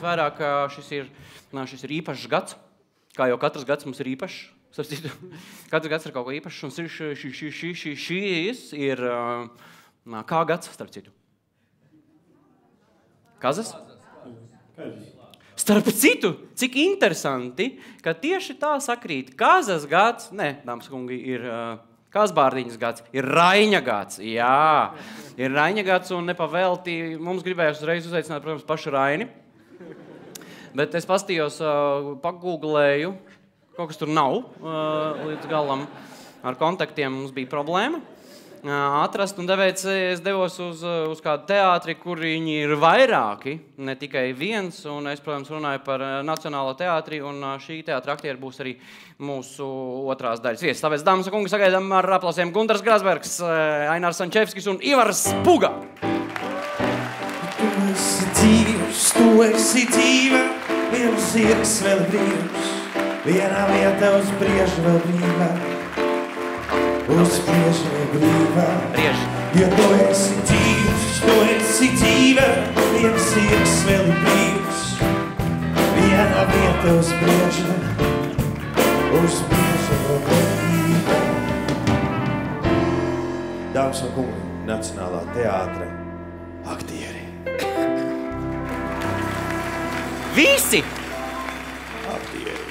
vērā, ka šis ir īpašs gads, kā jau katrs gads mums ir īpašs. Katrs gads ir kaut ko īpašs, un šis ir kā gads, starp citu? Kazas? Starp citu, cik interesanti, ka tieši tā sakrīt. Kazas gads, dāmas kungi, ir Kazbārdiņas gads, ir Raiņa gads. Jā, ir Raiņa gads, un nepavēlti mums gribējās uzreiz uzaicināt, protams, pašu Raini. Bet es pastījos, pagūglēju, kaut kas tur nav līdz galam. Ar kontaktiem mums bija problēma atrast, un tāpēc es devos uz kādu teātri, kur viņi ir vairāki, ne tikai viens, un es, protams, runāju par Nacionālo teātri, un šī teātra aktieri būs arī mūsu otrās daļas viesis. Tāpēc, dāmas un kungi, sagaidām ar aplausiem Guntars Grasbergs, Ainārs Sančevskis un Ivars Puga. Tu esi dzīve, viens sirds vēl brīvs, vienā vietā uz brieža vēl brīvā. Uz brieža brīvā. Ja tu esi dzīve, viens sirds vēl brīvs, vienā vietā uz brieža vēl brīvā. Dāmas un kungi, Nacionālā teātra aktieri. Visi! Aktieri.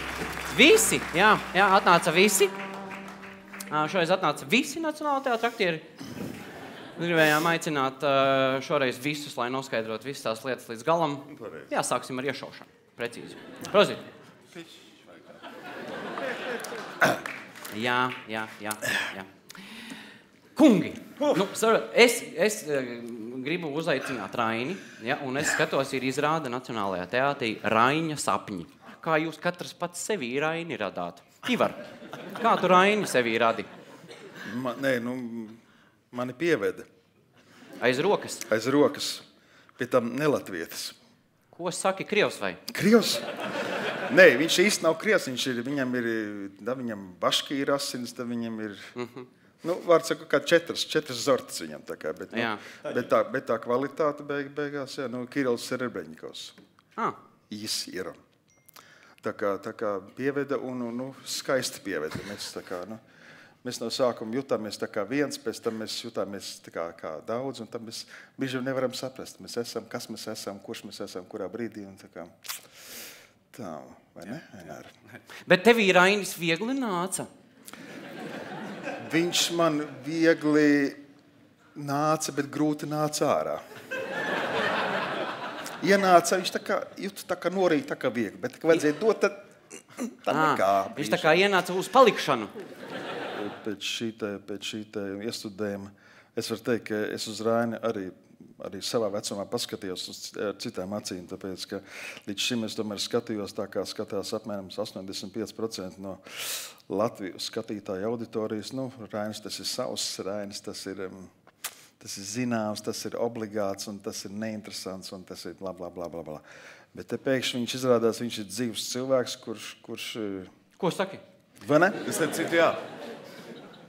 Visi, jā, atnāca visi. Šoreiz atnāca visi Nacionālā teātra aktieri. Gribējām aicināt šoreiz visus, lai noskaidrot visas tās lietas līdz galam. Jā, sāksim ar iešaušanu. Precīzi. Prozīt. Jā. Kungi, es gribu uzaicināt Raini, ja, un es skatos, ir izrāde Nacionālajā teātrī Raiņa sapņi. Kā jūs katrs pats sevī Raini radāt? Ivar, kā tu Raini sevī radi? Mani pieveda. Aiz rokas? Aiz rokas. Pie tam nelatvietis. Ko saki, krievs vai? Krievs? Nē, viņš īsti nav krievs. Viņam baškīra asins, viņam ir... var sakot, kā četras zortas viņam tā kā, bet tā kvalitāte beigās, Kirills Serebreņikovs. Īsi ir. Tā kā pieveda un skaisti pieveda. Mēs no sākuma jutāmies tā kā viens, pēc tam mēs jutāmies tā kā daudz, un tam mēs bieži nevaram saprast, mēs esam, kas mēs esam, kurš mēs esam, kurā brīdī, un tā, vai ne? Bet tevī Rainis viegli nāca? Viņš man viegli nāca, bet grūti nāca ārā. Ienāca, viņš tā kā norīja tā kā viegli, bet vajadzēja dot, tad nekā. Viņš tā kā ienāca uz palikšanu. Pēc šīta iestudējuma es varu teikt, ka es uz Raini arī savā vecumā paskatījos uz citām acīm, tāpēc, ka līdz šim es tomēr skatījos tā, kā skatās apmēram 85% no Latvijas skatītāju auditorijas. Rainis tas ir savs, Rainis tas ir zināms, tas ir obligāts, un tas ir neinteresants, un tas ir bla, bla, bla, bla, bla. Bet te pēkšņi viņš izrādās, viņš ir dzīvs cilvēks, kurš... Ko saki? Vai ne? Es teicu, jā.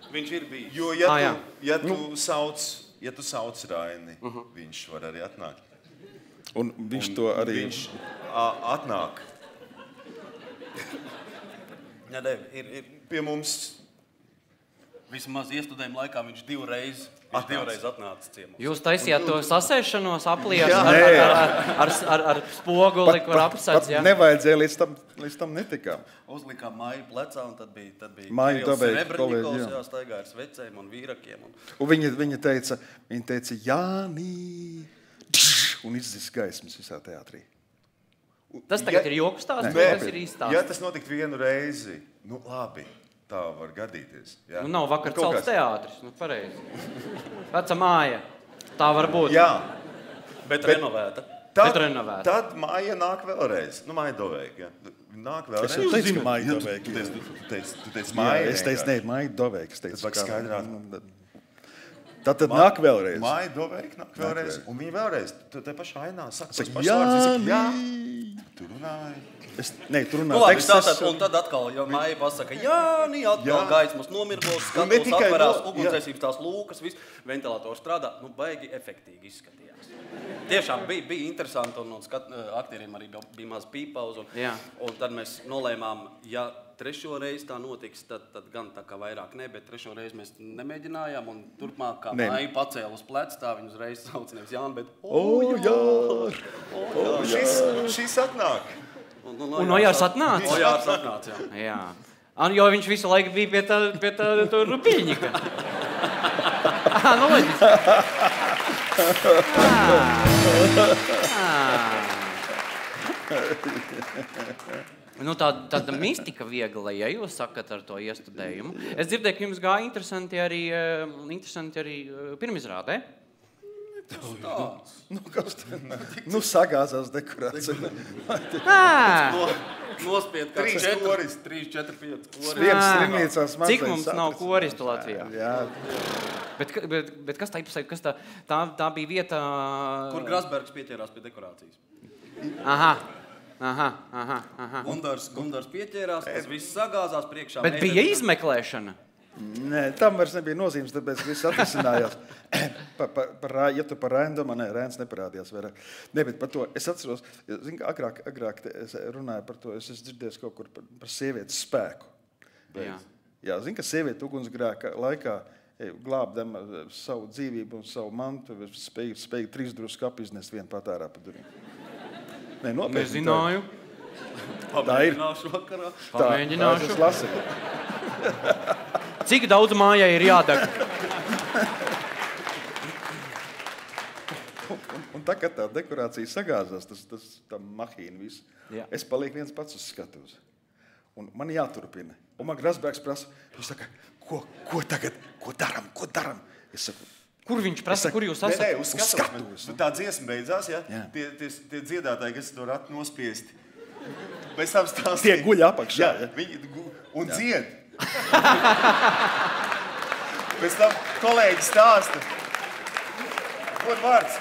Viņš ir bijis. Jo, ja tu sauc Raini, viņš var arī atnākt. Un viņš to arī... Viņš atnāk. Ir pie mums... Vismaz iestudējuma laikā viņš divreiz atnāca ciemos. Jūs taisījāt to sasēšanos aplies ar spoguli, kur apsats, jā? Nevajadzēja līdz tam netikām. Uzlikām māju plecā, un tad bija Māju Dobeika Serebreņikovs, jāstaigā ar svecēm un vīrakiem. Un viņa teica, Jānī, un izzis gaismas visā teātrī. Tas tagad ir joku stāsts, vai tas ir īsts stāsts? Ja tas notikt vienu reizi, labi. Tā var gadīties. Jā. Nav vakar celts teātris, pareizi. Veca māja. Tā var būt. Jā. Bet renovēta. Tad māja nāk vēlreiz. Māja Doveika. Nāk vēlreiz. Es teicu, ka Māja Doveika. Tu teici māja. Es teicu, Māja Doveika. Tas vajag skaidrāt. Tad nāk vēlreiz. Māja Doveika nāk vēlreiz. Un viņa vēlreiz. Tu te pašā ainā saka, Jānī. Tu runāji? Tu runāji Labi, tekstus. un tad atkal, ja Maija pasaka, atkal gaismas nomirgos, Un ne skatos tikai atverās, no- ugunsdzēsības tās lūkas, viss, ventilators strādā, baigi efektīgi izskatījās. Tiešām bija interesanti, un aktieriem arī bija maz pīpauz, un tad mēs nolēmām, ja trešo reizi tā notiks, tad gan tā kā vairāk ne, bet trešo reizi mēs nemēģinājām, un turpmāk, kā Maija pacēla uz pleca, tā viņu uzreiz sauc nevis Jāni, bet Šis atnāk. Un Ojārs atnāca? Ojārs atnāca, jā. Jo viņš visu laiku bija pie tā rupiņika. Nu, loģiski. Nu, tāda mistika viegla, ja jūs sakat ar to iestudējumu. Es dzirdēju, ka jums gāja interesanti arī pirmizrādē. Sagāzās dekorācija. Nospied kā 3, 4, 5 koris. Viens slimnīcās mazliet. Cik mums nav koristu Latvijā? Jā. Bet kas tā īpaši, tā bija vieta... Kur Grasbergs pieķērās pie dekorācijas. Aha. Gundars pieķērās, tas viss sagāzās priekšā. Bet bija izmeklēšana? Nē, tam vairs nebija nozīmes, tāpēc viss atrisinājās. Ja tu par Rainu domā, Rains neparādījās vairāk. Ne, bet par to es atceros, agrāk es runāju par to, es dzirdēju kaut kur par sievietes spēku. Jā, ka sieviete ugunsgrēka laikā glābdama savu dzīvību un savu mantu, spēja 3 drusku skapu iznest vienu patērā pa durvīm. Nē, nopietni. Nezināju. Tā ir. Pamēģināšu. Es lasīju. Cik daudz mājai ir jādeg? Un tā, kad tā dekorācija sagāzās, tā mahīna visu, es palieku viens pats uz skatuves. Un man jāturpina. Un man Grasbergs prasa, viņš saka, ko tagad, ko daram? Es saku, kur viņš prasa, kur jūs esat? Uz skatuves. Tā dziesma beidzās, ja? Tie dziedātāji, kas to ratu nospiesti. Pēc tam stāstīja. Tie guļ apakšā. Jā, viņi un dzied. Pēc tam kolēģi stāsta. Kur vārds?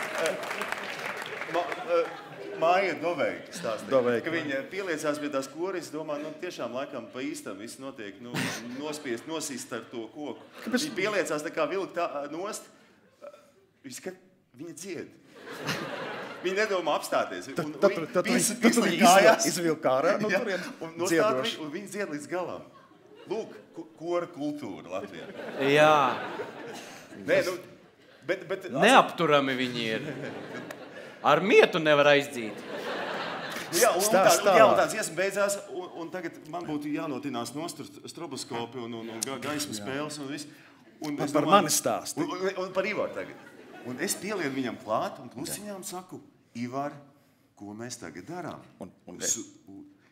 Maija Doveika stāstīja, ka viņa pieliecās pie tās koris, domā, tiešām laikam pa īstam viss notiek, nospiest, nosist ar to koku. Viņa pieliecās tā kā vilk nost, viņa dzied. Viņa nedomā apstāties. Tad viņa izvilk ārā no turien dziedoši. Un viņa dzied līdz galam. Lūk, kora kultūra Latvijā. Jā. Nē, bet neapturami viņi ir. Ar mietu nevar aizdzīt. Jā, un tā dziesma beidzās, un tagad man būtu jānotinās nost stroboskopi un gaismu spēles un viss. Par mani stāsti. Un par Ivaru tagad. Un es pieliedu viņam klāt un klusiņām saku, Ivar, ko mēs tagad darām?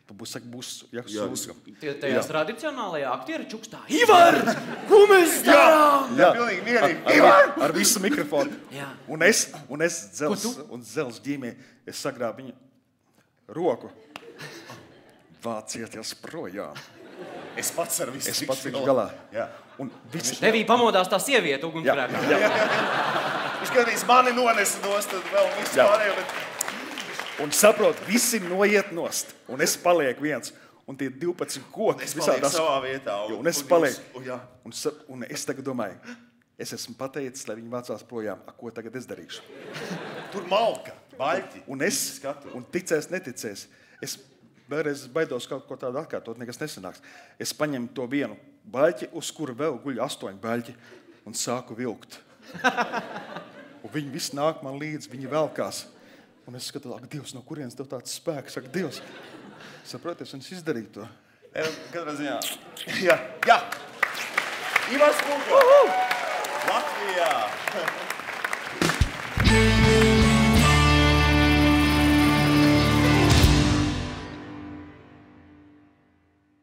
Būs jāsūskam. Tajās tradicionālajā aktieri čukstā. Ivar, ko mēs darām? Jā, pilnīgi mierīgi. Ivar! Ar visu mikrofonu. Jā. Un es dzels ģīmē, es sagrābu viņu roku. Vācieties projām. Es pats ar visu. Es pats tikšu galā. Jā. Tevī pamodās tā sieviete ugunsgrēkā. Viņš kādīs mani nonesa nost, tad vēl visu pārējo, bet... Un saprot, visi noiet nost. Un es palieku viens. Un tie 12 koki. Es palieku savā vietā. Un es palieku. Un es tagad domāju, es esmu pateicis, lai viņi vācās projām. Ko tagad es darīšu? Tur malka, baļķi. Un ticēs, neticēs. Es vēlreiz baidos kaut ko tādu atkārtot, nekas nesanāks. Es paņemu to vienu baļķi, uz kura vēl guļ 8 baļķi, un sāku vilkt. Un viņi visi nāk man līdzi, viņi velkās. Un es skatu, Dievs, no kurienes tev tāds spēks? Saka, Dievs, saproties, un es izdarīju to. Katrā ziņā. Jā. Ivars Kungo. Latvijā.